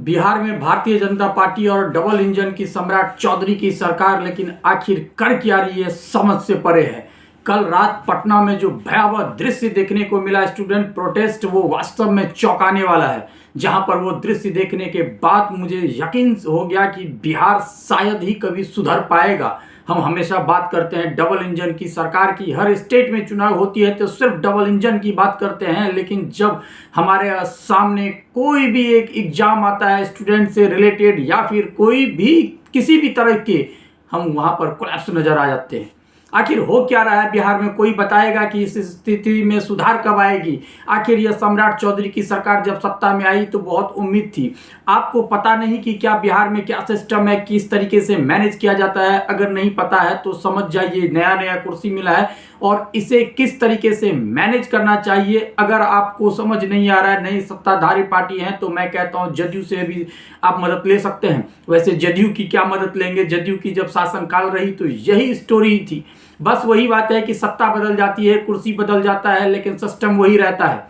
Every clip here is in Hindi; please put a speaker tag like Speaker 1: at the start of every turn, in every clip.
Speaker 1: बिहार में भारतीय जनता पार्टी और डबल इंजन की सम्राट चौधरी की सरकार लेकिन आखिर कर क्या रही है समझ से परे है। कल रात पटना में जो भयावह दृश्य देखने को मिला स्टूडेंट प्रोटेस्ट, वो वास्तव में चौंकाने वाला है। जहां पर वो दृश्य देखने के बाद मुझे यकीन हो गया कि बिहार शायद ही कभी सुधर पाएगा। हम हमेशा बात करते हैं डबल इंजन की सरकार की, हर स्टेट में चुनाव होती है तो सिर्फ डबल इंजन की बात करते हैं, लेकिन जब हमारे सामने कोई भी एक एग्जाम आता है स्टूडेंट से रिलेटेड या फिर कोई भी किसी भी तरह के, हम वहां पर कोलैप्स नजर आ जाते हैं। आखिर हो क्या रहा है बिहार में, कोई बताएगा कि इस स्थिति में सुधार कब आएगी। आखिर यह सम्राट चौधरी की सरकार जब सत्ता में आई तो बहुत उम्मीद थी। आपको पता नहीं कि क्या बिहार में क्या सिस्टम है, किस तरीके से मैनेज किया जाता है। अगर नहीं पता है तो समझ जाइए, नया नया कुर्सी मिला है और इसे किस तरीके से मैनेज करना चाहिए। अगर आपको समझ नहीं आ रहा है, नई सत्ताधारी पार्टी है, तो मैं कहता हूं जदयू से भी आप मदद ले सकते हैं। वैसे जदयू की क्या मदद लेंगे, जदयू की जब शासनकाल रही तो यही स्टोरी थी। बस वही बात है कि सत्ता बदल जाती है, कुर्सी बदल जाता है, लेकिन सिस्टम वही रहता है।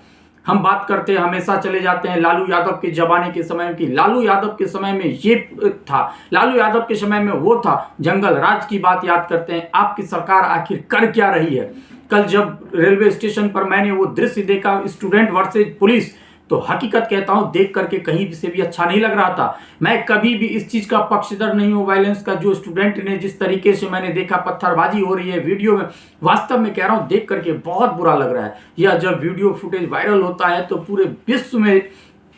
Speaker 1: हम बात करते हैं, हमेशा चले जाते हैं लालू यादव के जमाने के समय की। लालू यादव के समय में ये था, लालू यादव के समय में वो था, जंगल राज की बात याद करते हैं। आपकी सरकार आखिर कर क्या रही है। कल जब रेलवे स्टेशन पर मैंने वो दृश्य देखा, स्टूडेंट वर्सेज पुलिस, तो हकीकत कहता हूं देख करके कहीं से भी अच्छा नहीं लग रहा था। मैं कभी भी इस चीज का पक्षधर नहीं हूं वायलेंस का। जो स्टूडेंट ने जिस तरीके से मैंने देखा, पत्थरबाजी हो रही है वीडियो में, वास्तव में कह रहा हूं देख करके बहुत बुरा लग रहा है। यह जब वीडियो फुटेज वायरल होता है तो पूरे विश्व में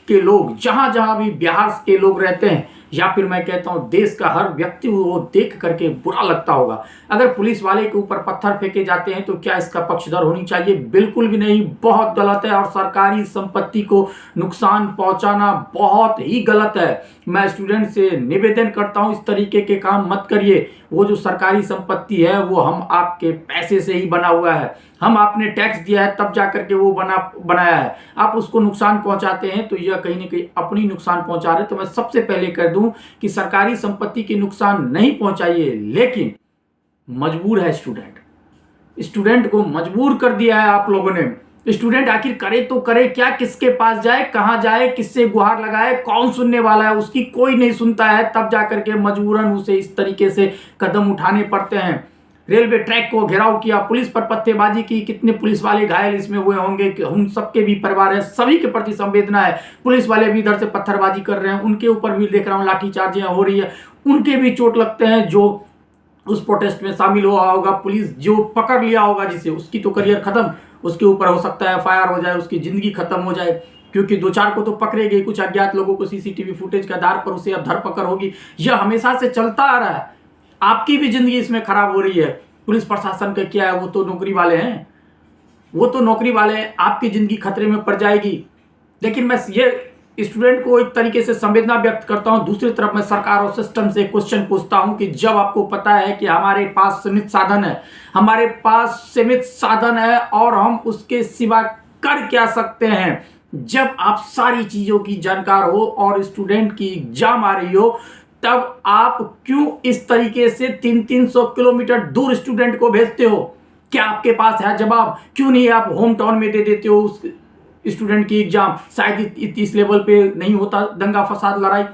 Speaker 1: के लोग, जहां जहां भी बिहार के लोग रहते हैं या फिर मैं कहता हूं देश का हर व्यक्ति वो देख करके बुरा लगता होगा। अगर पुलिस वाले के ऊपर पत्थर फेंके जाते हैं तो क्या इसका पक्षधर होनी चाहिए? बिल्कुल भी नहीं, बहुत गलत है। और सरकारी संपत्ति को नुकसान पहुंचाना बहुत ही गलत है। मैं स्टूडेंट से निवेदन करता हूं इस तरीके के काम मत करिए। वो जो सरकारी संपत्ति है वो हम आपके पैसे से ही बना हुआ है, हम आपने टैक्स दिया है तब जाकर के वो बनाया है। आप उसको नुकसान पहुंचाते हैं तो यह कहीं ना कहीं अपनी नुकसान पहुंचा रहे। तो मैं सबसे पहले कह दूं कि सरकारी संपत्ति के नुकसान नहीं पहुंचाइए, लेकिन मजबूर है स्टूडेंट को मजबूर कर दिया है आप लोगों ने। स्टूडेंट आखिर करे तो करे क्या, किसके पास जाए, कहां जाए, किससे गुहार लगाए, कौन सुनने वाला है, उसकी कोई नहीं सुनता है। तब जाकर के मजबूरन उसे इस तरीके से कदम उठाने पड़ते हैं। रेलवे ट्रैक को घेराव किया, पुलिस पर पत्थरबाजी की, कितने पुलिस वाले घायल इसमें हुए होंगे। हम सबके भी परिवार है, सभी के प्रति संवेदना है। पुलिस वाले भी इधर से पत्थरबाजी कर रहे हैं, उनके ऊपर भी देख रहा हूं लाठीचार्ज हो रही है, उनके भी चोट लगते हैं। जो उस प्रोटेस्ट में शामिल हुआ होगा, पुलिस जो पकड़ लिया होगा जिसे, उसकी तो करियर खत्म, उसके ऊपर हो सकता है एफआईआर हो जाए, उसकी जिंदगी खत्म हो जाए। क्योंकि दो चार को तो पकड़े गए, कुछ अज्ञात लोगों को सीसीटीवी फुटेज के आधार पर उसे अब धरपकड़ होगी। यह हमेशा से चलता आ रहा है। आपकी भी जिंदगी इसमें खराब हो रही है। पुलिस प्रशासन का क्या है, वो तो नौकरी वाले हैं, वो तो नौकरी वाले हैं। आपकी जिंदगी खतरे में पड़ जाएगी। लेकिन मैं ये स्टूडेंट को एक तरीके से संवेदना व्यक्त करता हूं। दूसरी तरफ मैं सरकार और सिस्टम से क्वेश्चन पूछता हूं कि जब आपको पता है कि हमारे पास सीमित साधन है, हमारे पास सीमित साधन है और हम उसके सिवा कर क्या सकते हैं, जब आप सारी चीजों की जानकार हो और स्टूडेंट की एग्जाम आ रही हो, तब आप क्यों इस तरीके से 300-300 किलोमीटर दूर स्टूडेंट को भेजते हो? क्या आपके पास है जवाब? क्यों नहीं आप होम टाउन में दे देते हो उस स्टूडेंट की एग्जाम? शायद इस लेवल पे नहीं होता दंगा फसाद लड़ाई।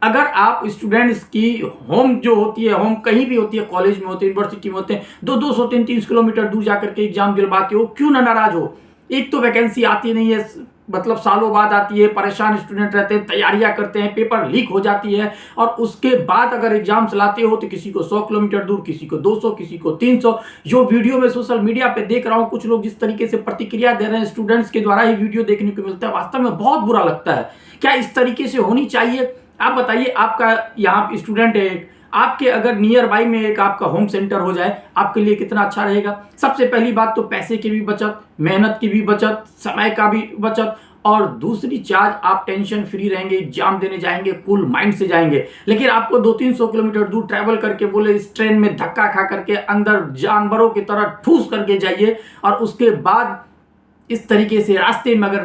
Speaker 1: अगर आप स्टूडेंट्स की होम जो होती है, होम कहीं भी होती है, कॉलेज में होते हैं, यूनिवर्सिटी में होते हैं, 200-300 किलोमीटर दूर जाकर के एग्जाम दिलवाते हो, क्यों ना नाराज हो? एक तो वैकेंसी आती नहीं है, मतलब सालों बाद आती है, परेशान स्टूडेंट रहते हैं, तैयारियां करते हैं, पेपर लीक हो जाती है, और उसके बाद अगर एग्जाम चलाते हो तो किसी को 100 किलोमीटर दूर, किसी को 200, किसी को 300। जो वीडियो में सोशल मीडिया पे देख रहा हूं, कुछ लोग जिस तरीके से प्रतिक्रिया दे रहे हैं, स्टूडेंट्स के द्वारा ही वीडियो देखने को मिलता है, वास्तव में बहुत बुरा लगता है। क्या इस तरीके से होनी चाहिए? आप बताइए। आपका यहाँ स्टूडेंट है, आपके अगर नियर बाई में एक आपका होम सेंटर हो जाए, आपके लिए कितना अच्छा रहेगा। सबसे पहली बात तो पैसे की भी बचत, मेहनत की भी बचत, समय का भी बचत, और दूसरी चार्ज आप टेंशन फ्री रहेंगे, एग्जाम देने जाएंगे कूल माइंड से जाएंगे। लेकिन आपको 200-300 किलोमीटर दूर ट्रैवल करके बोले इस ट्रेन में धक्का खा करके अंदर जानवरों की तरह ठूस करके जाइए, और उसके बाद इस तरीके से रास्ते में अगर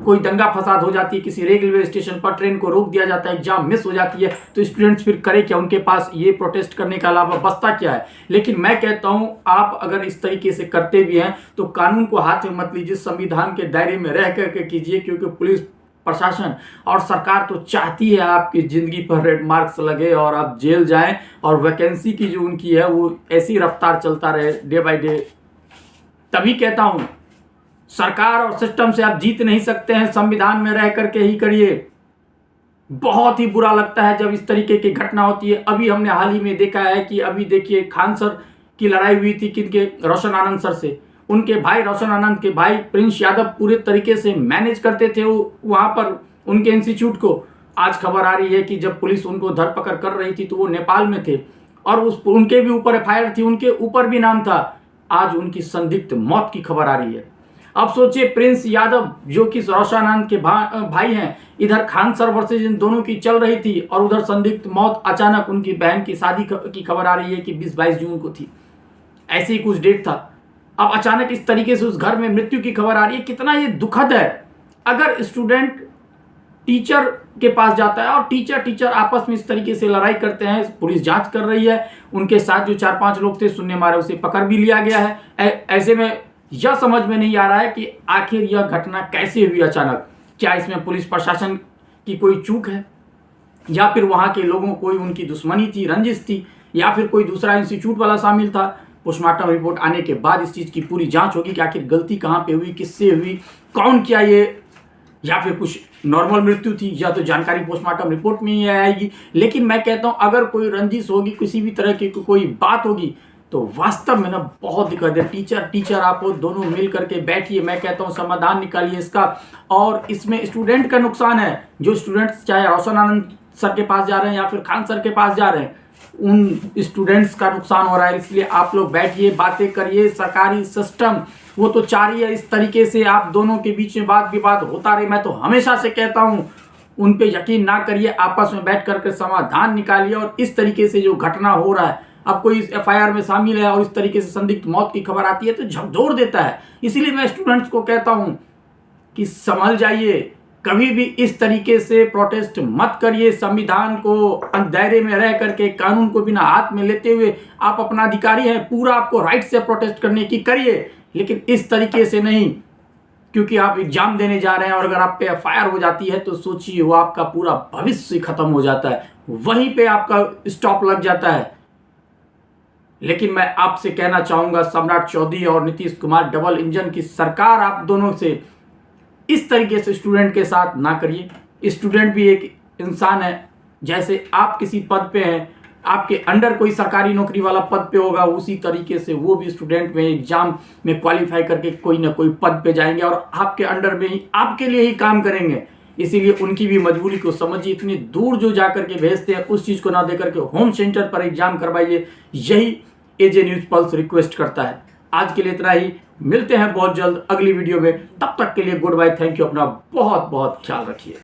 Speaker 1: कोई दंगा फसाद हो जाती है, किसी रेलवे स्टेशन पर ट्रेन को रोक दिया जाता है, एग्जाम मिस हो जाती है, तो स्टूडेंट्स फिर करे क्या? उनके पास ये प्रोटेस्ट करने के अलावा बचता क्या है? लेकिन मैं कहता हूं आप अगर इस तरीके से करते भी हैं तो कानून को हाथ में मत लीजिए, संविधान के दायरे में रह करके कीजिए। क्योंकि पुलिस प्रशासन और सरकार तो चाहती है आपकी ज़िंदगी पर रेड मार्क्स लगे और आप जेल जाएं और वैकेंसी की जो उनकी है वो ऐसी रफ्तार चलता रहे डे बाय डे। तभी कहता हूं सरकार और सिस्टम से आप जीत नहीं सकते हैं, संविधान में रह करके ही करिए। बहुत ही बुरा लगता है जब इस तरीके की घटना होती है। अभी हमने हाल ही में देखा है कि अभी देखिए खान सर की लड़ाई हुई थी किनके, रोशन आनंद सर से। उनके भाई रोशन आनंद के भाई प्रिंस यादव पूरे तरीके से मैनेज करते थे वहां पर उनके इंस्टीट्यूट को। आज खबर आ रही है कि जब पुलिस उनको धरपकड़ कर रही थी तो वो नेपाल में थे और उनके भी ऊपर एफआईआर थी, उनके ऊपर भी नाम था। आज उनकी संदिग्ध मौत की खबर आ रही है। अब सोचिए प्रिंस यादव जो कि रोशन आनंद के भाई हैं, इधर खान सर वर्सेस इन दोनों की चल रही थी और उधर संदिग्ध मौत अचानक उनकी बहन की शादी की खबर आ रही है कि 20-22 जून को थी, ऐसे ही कुछ डेट था। अब अचानक इस तरीके से उस घर में मृत्यु की खबर आ रही है। कितना ये दुखद है। अगर स्टूडेंट टीचर के पास जाता है और टीचर आपस में इस तरीके से लड़ाई करते हैं, पुलिस जांच कर रही है, उनके साथ जो 4-5 लोग थे सुनने मारे उसे पकड़ भी लिया गया है। ऐसे में यह समझ में नहीं आ रहा है कि आखिर यह घटना कैसे हुई अचानक। क्या इसमें पुलिस प्रशासन की कोई चूक है या फिर वहां के लोगों कोई उनकी दुश्मनी थी, रंजिश थी, या फिर कोई दूसरा इंस्टीट्यूट वाला शामिल था। पोस्टमार्टम रिपोर्ट आने के बाद इस चीज की पूरी जांच होगी कि आखिर गलती कहां पे हुई, किससे हुई, कौन किया ये, या फिर कुछ नॉर्मल मृत्यु थी, या तो जानकारी पोस्टमार्टम रिपोर्ट में ही आएगी। लेकिन मैं कहता हूं अगर कोई रंजिश होगी, किसी भी तरह की कोई बात होगी तो वास्तव में ना बहुत दिक्कत है। टीचर आप दोनों मिल करके बैठिए, मैं कहता हूँ समाधान निकालिए इसका। और इसमें स्टूडेंट का नुकसान है, जो स्टूडेंट्स चाहे रोशन आनंद सर के पास जा रहे हैं या फिर खान सर के पास जा रहे हैं, उन स्टूडेंट्स का नुकसान हो रहा है। इसलिए आप लोग बैठिए, बातें करिए। सरकारी सिस्टम वो तो चाह रही है इस तरीके से आप दोनों के बीच में वाद विवाद होता रहे। मैं तो हमेशा से कहता हूँ उन पे यकीन ना करिए, आपस में बैठ करके समाधान निकालिए। और इस तरीके से जो घटना हो रहा है, अब कोई एफआईआर में शामिल है और इस तरीके से संदिग्ध मौत की खबर आती है तो झकझोर देता है। इसीलिए मैं स्टूडेंट्स को कहता हूं कि संभल जाइए, कभी भी इस तरीके से प्रोटेस्ट मत करिए। संविधान को दायरे में रह करके, कानून को बिना हाथ में लेते हुए, आप अपना अधिकारी हैं, पूरा आपको राइट से प्रोटेस्ट करने की करिए, लेकिन इस तरीके से नहीं। क्योंकि आप एग्जाम देने जा रहे हैं और अगर आप पे एफआईआर हो जाती है तो सोचिए वो आपका पूरा भविष्य खत्म हो जाता है, वहीं पे आपका स्टॉप लग जाता है। लेकिन मैं आपसे कहना चाहूंगा सम्राट चौधरी और नीतीश कुमार डबल इंजन की सरकार, आप दोनों से इस तरीके से स्टूडेंट के साथ ना करिए। स्टूडेंट भी एक इंसान है, जैसे आप किसी पद पे हैं, आपके अंडर कोई सरकारी नौकरी वाला पद पे होगा, उसी तरीके से वो भी स्टूडेंट में एग्जाम में क्वालिफाई करके कोई ना कोई पद पे जाएंगे और आपके अंडर में ही, आपके लिए ही काम करेंगे। इसीलिए उनकी भी मजबूरी को समझिए। इतनी दूर जो जाकर के भेजते हैं उस चीज को ना देकर के होम सेंटर पर एग्जाम करवाइए। यही एजे न्यूज पल्स रिक्वेस्ट करता है। आज के लिए इतना ही, मिलते हैं बहुत जल्द अगली वीडियो में। तब तक के लिए गुड बाय, थैंक यू, अपना बहुत बहुत ख्याल रखिए।